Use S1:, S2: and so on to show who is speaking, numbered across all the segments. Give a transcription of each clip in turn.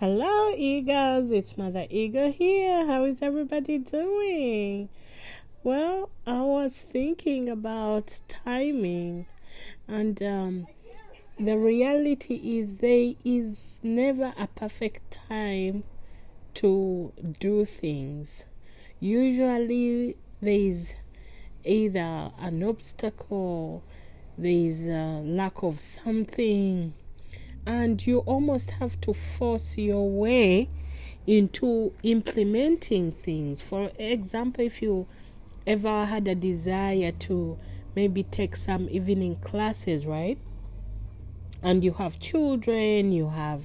S1: Hello, Eagles. It's Mother Eagle here. How is everybody doing? Well, I was thinking about timing, and the reality is there is never a perfect time to do things. Usually, there is either an obstacle, there is a lack of something, and you almost have to force your way into implementing things. For example, if you ever had a desire to maybe take some evening classes, right? And you have children, you have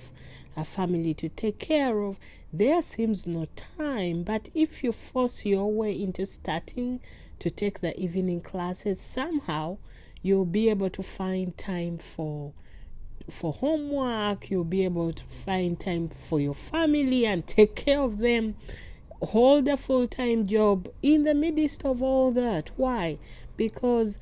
S1: a family to take care of, there seems no time. But if you force your way into starting to take the evening classes, somehow you'll be able to find time for homework. You'll be able to find time for your family and take care of them, hold a full-time job in the midst of all that. Why? Because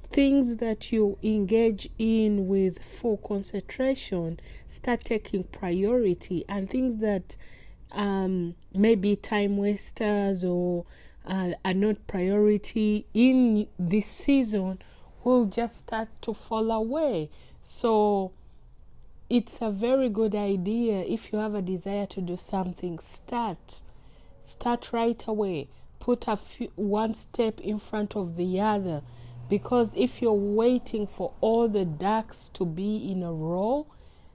S1: things that you engage in with full concentration start taking priority, and things that may be time wasters or are not priority in this season will just start to fall away. So it's a very good idea. If you have a desire to do something, start right away. Put one step in front of the other, because if you're waiting for all the ducks to be in a row,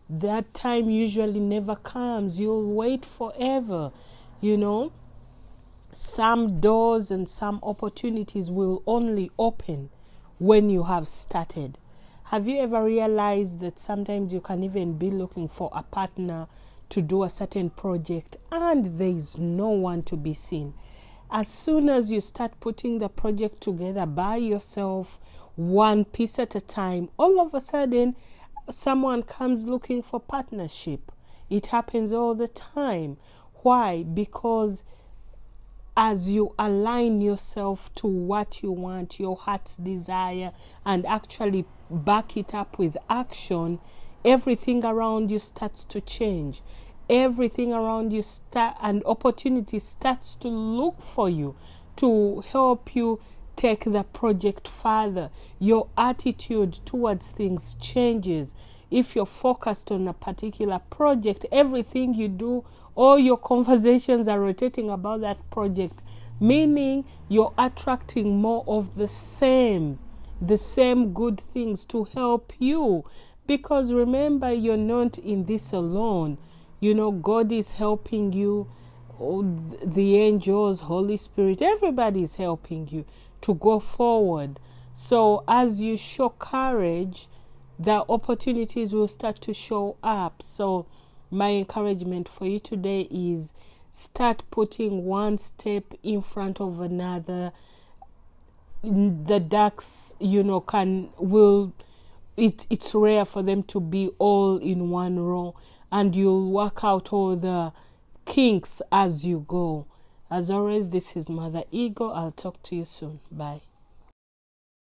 S1: that time usually never comes. You'll wait forever. Some doors and some opportunities will only open when you have started. Have you ever realized that sometimes you can even be looking for a partner to do a certain project and there is no one to be seen? As soon as you start putting the project together by yourself, one piece at a time, all of a sudden someone comes looking for partnership. It happens all the time. Why? Because as you align yourself to what you want, your heart's desire, and actually back it up with action, everything around you starts to change. Everything around you and opportunity starts to look for you to help you take the project further. Your attitude towards things changes. If you're focused on a particular project, everything you do, all your conversations are rotating about that project, meaning you're attracting more of the same good things to help you. Because remember, you're not in this alone. God is helping you. The angels, Holy Spirit, everybody is helping you to go forward. So as you show courage, the opportunities will start to show up. So my encouragement for you today is start putting one step in front of another. The ducks, it's rare for them to be all in one row, and you'll work out all the kinks as you go. As always, this is Mother Eagle. I'll talk to you soon. Bye.